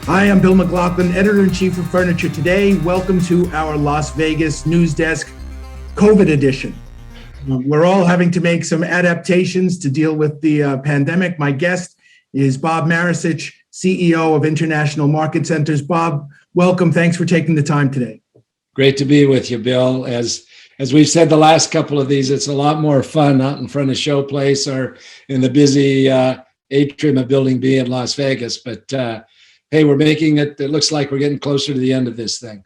Hi, I'm Bill McLoughlin, Editor-in-Chief of Furniture Today. Welcome to our Las Vegas News Desk COVID edition. We're all having to make some adaptations to deal with the pandemic. My guest is Bob Maricich, CEO of International Market Centers. Bob, welcome. Thanks for taking the time today. Great to be with you, Bill. As we've said the last couple of these, it's a lot more fun out in front of Showplace or in the busy atrium of Building B in Las Vegas. But hey, we're making it. It looks like we're getting closer to the end of this thing.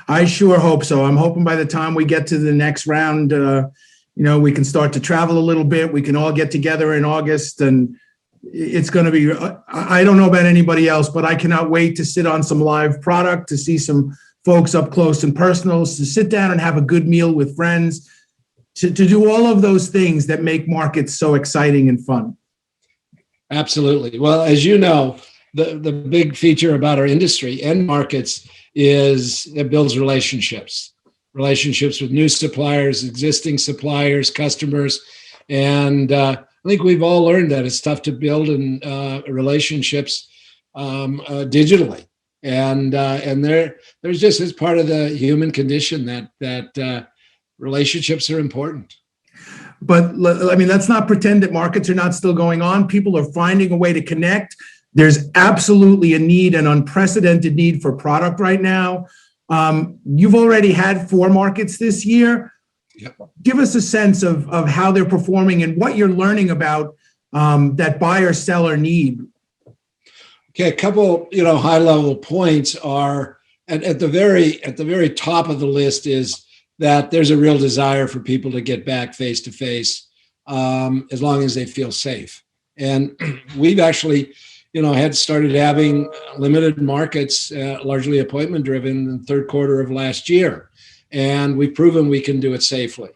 I sure hope so. I'm hoping by the time we get to the next round, we can start to travel a little bit. We can all get together in August, and it's going to be, I don't know about anybody else, but I cannot wait to sit on some live product, to see some folks up close and personal, to sit down and have a good meal with friends, to do all of those things that make markets so exciting and fun. Absolutely. Well, as you know, the big feature about our industry and markets is it builds relationships with new suppliers, existing suppliers, customers. And I think we've all learned that it's tough to build relationships digitally. And there's just, as part of the human condition that relationships are important. But I mean, let's not pretend that markets are not still going on. People are finding a way to connect. There's absolutely a need, an unprecedented need for product right now. You've already had 4 markets this year. Yep. Give us a sense of how they're performing and what you're learning about that buyer-seller need. Okay, a couple high-level points are at the very top of the list is that there's a real desire for people to get back face to face as long as they feel safe. And we've actually had started having limited markets, largely appointment driven, in the third quarter of last year. And we've proven we can do it safely.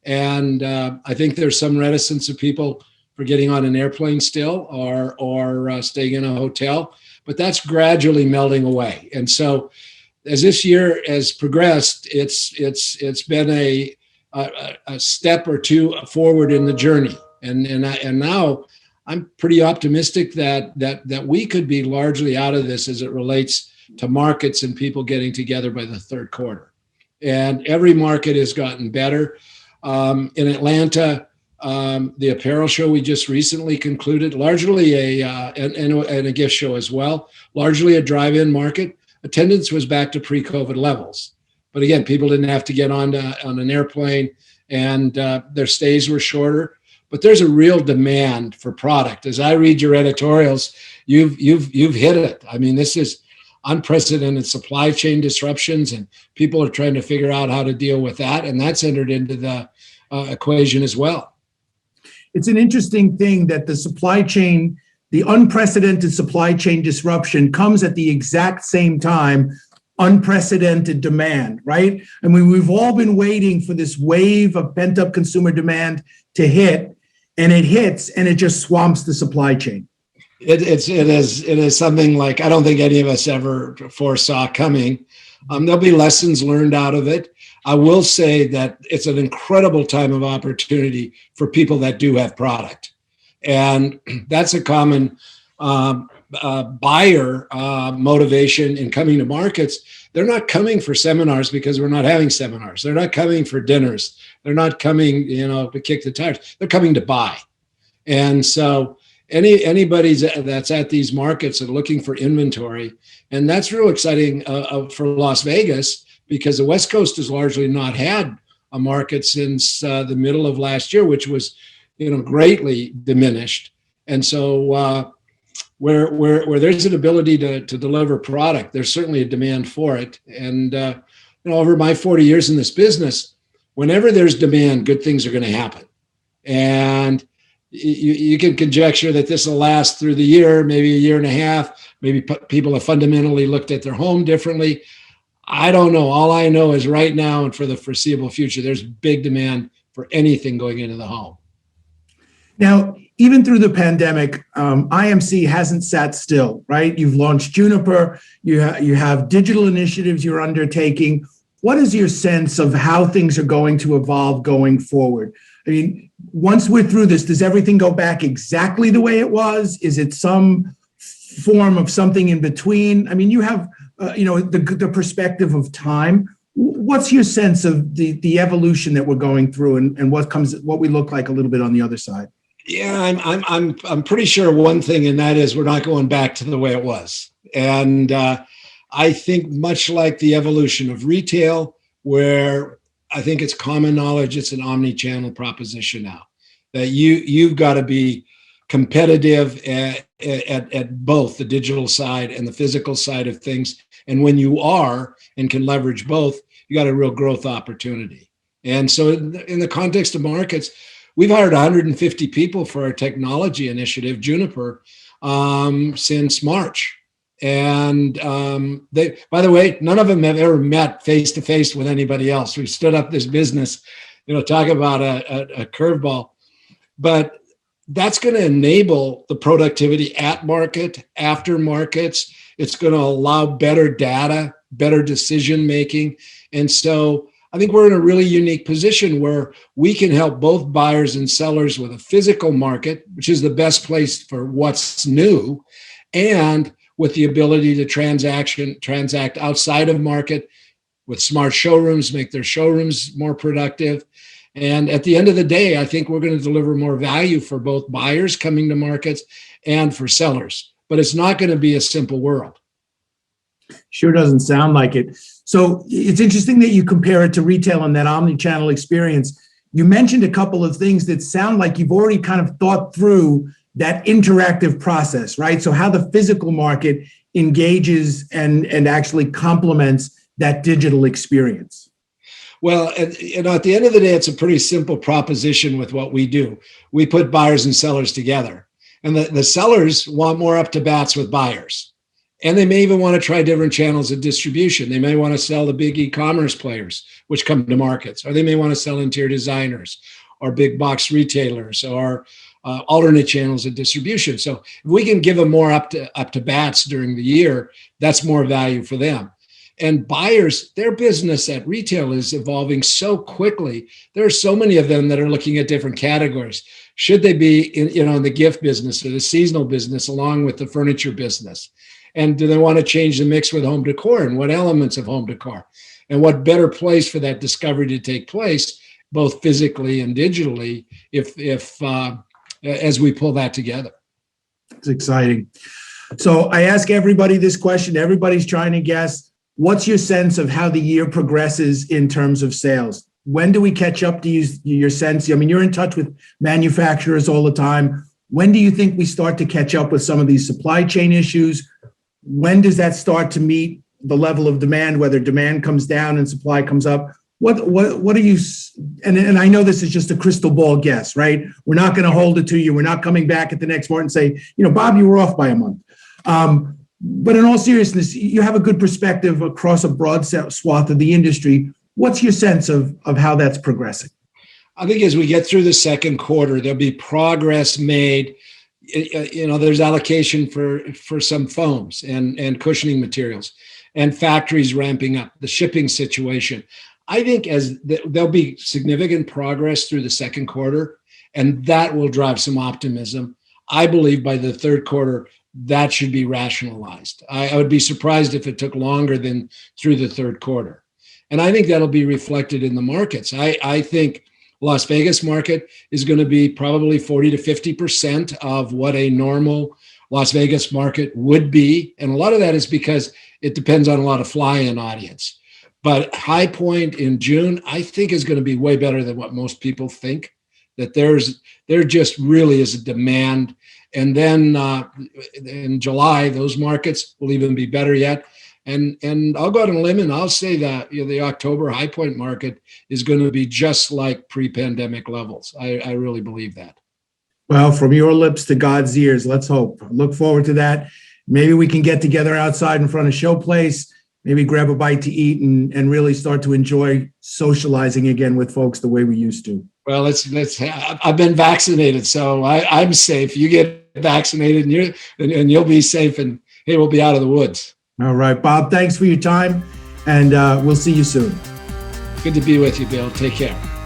And I think there's some reticence of people for getting on an airplane still or staying in a hotel, but that's gradually melting away. And so as this year has progressed, it's been a step or two forward in the journey. And now I'm pretty optimistic that we could be largely out of this as it relates to markets and people getting together by the third quarter. And every market has gotten better. In Atlanta, the apparel show we just recently concluded, largely and a gift show as well, largely a drive-in market. Attendance was back to pre-COVID levels. But again, people didn't have to get on an airplane, and their stays were shorter. But there's a real demand for product. As I read your editorials, you've hit it. I mean, this is unprecedented supply chain disruptions, and people are trying to figure out how to deal with that, and that's entered into the equation as well. It's an interesting thing that the unprecedented supply chain disruption comes at the exact same time unprecedented demand, right? I mean, we've all been waiting for this wave of pent-up consumer demand to hit, and it hits, and it just swamps the supply chain. It is something like I don't think any of us ever foresaw coming. There'll be lessons learned out of it. I will say that it's an incredible time of opportunity for people that do have product, and that's a common buyer motivation in coming to markets. They're not coming for seminars because we're not having seminars. They're not coming for dinners. They're not coming, to kick the tires. They're coming to buy. And so anybody that's at these markets are looking for inventory. And that's real exciting for Las Vegas, because the West Coast has largely not had a market since the middle of last year, which was, greatly diminished. And so where there's an ability to deliver product, there's certainly a demand for it. And over my 40 years in this business, whenever there's demand, good things are going to happen. And you can conjecture that this will last through the year, maybe a year and a half. Maybe people have fundamentally looked at their home differently. I don't know. All I know is right now and for the foreseeable future, there's big demand for anything going into the home. Now, even through the pandemic, IMC hasn't sat still, right? You've launched Juniper, you have digital initiatives you're undertaking. What is your sense of how things are going to evolve going forward? I mean, once we're through this, does everything go back exactly the way it was? Is it some form of something in between? I mean, you have, the perspective of time. What's your sense of the evolution that we're going through and what we look like a little bit on the other side? Yeah, I'm pretty sure one thing, and that is we're not going back to the way it was. And I think much like the evolution of retail, where I think it's common knowledge, it's an omni-channel proposition now, that you've got to be competitive at both the digital side and the physical side of things. And when you are and can leverage both, you got a real growth opportunity. And so in the context of markets, we've hired 150 people for our technology initiative, Juniper, since March. And they, by the way, none of them have ever met face to face with anybody else. We've stood up this business, talk about a curveball, but that's going to enable the productivity at market, after markets. It's going to allow better data, better decision making. And so I think we're in a really unique position where we can help both buyers and sellers with a physical market, which is the best place for what's new, and with the ability to transact outside of market with smart showrooms, make their showrooms more productive. And at the end of the day, I think we're going to deliver more value for both buyers coming to markets and for sellers. But it's not going to be a simple world. Sure doesn't sound like it. So it's interesting that you compare it to retail and that omni-channel experience. You mentioned a couple of things that sound like you've already kind of thought through that interactive process, right? So how the physical market engages and actually complements that digital experience. Well, at the end of the day, it's a pretty simple proposition with what we do. We put buyers and sellers together, and the sellers want more up to bats with buyers. And they may even want to try different channels of distribution. They may want to sell the big e-commerce players, which come to markets, or they may want to sell interior designers or big box retailers or alternate channels of distribution. So if we can give them more up to bats during the year, that's more value for them. And buyers, their business at retail is evolving so quickly. There are so many of them that are looking at different categories. Should they be in the gift business or the seasonal business along with the furniture business? And do they want to change the mix with home decor and what elements of home decor? And what better place for that discovery to take place, both physically and digitally, if as we pull that together? It's exciting. So I ask everybody this question. Everybody's trying to guess. What's your sense of how the year progresses in terms of sales? When do we catch up to your sense? I mean, you're in touch with manufacturers all the time. When do you think we start to catch up with some of these supply chain issues? When does that start to meet the level of demand, whether demand comes down and supply comes up? What are you, and I know this is just a crystal ball guess, right? We're not going to hold it to you. We're not coming back at the next morning and say, Bob, you were off by a month. But in all seriousness, you have a good perspective across a broad swath of the industry. What's your sense of how that's progressing? I think as we get through the second quarter, there'll be progress made. There's allocation for some foams and cushioning materials and factories ramping up, the shipping situation. I think there'll be significant progress through the second quarter, and that will drive some optimism. I believe by the third quarter, that should be rationalized. I would be surprised if it took longer than through the third quarter. And I think that'll be reflected in the markets. I think Las Vegas market is going to be probably 40 to 50% of what a normal Las Vegas market would be. And a lot of that is because it depends on a lot of fly-in audience. But High Point in June, I think is going to be way better than what most people think, that there just really is a demand. And then in July, those markets will even be better yet. And I'll go out on a limb and I'll say that the October High Point market is going to be just like pre-pandemic levels. I really believe that. Well, from your lips to God's ears, let's hope. Look forward to that. Maybe we can get together outside in front of Showplace, maybe grab a bite to eat and really start to enjoy socializing again with folks the way we used to. Well, I've been vaccinated, so I'm safe. You get vaccinated and you'll be safe, and hey, we'll be out of the woods. All right, Bob, thanks for your time, and we'll see you soon. Good to be with you, Bill. Take care.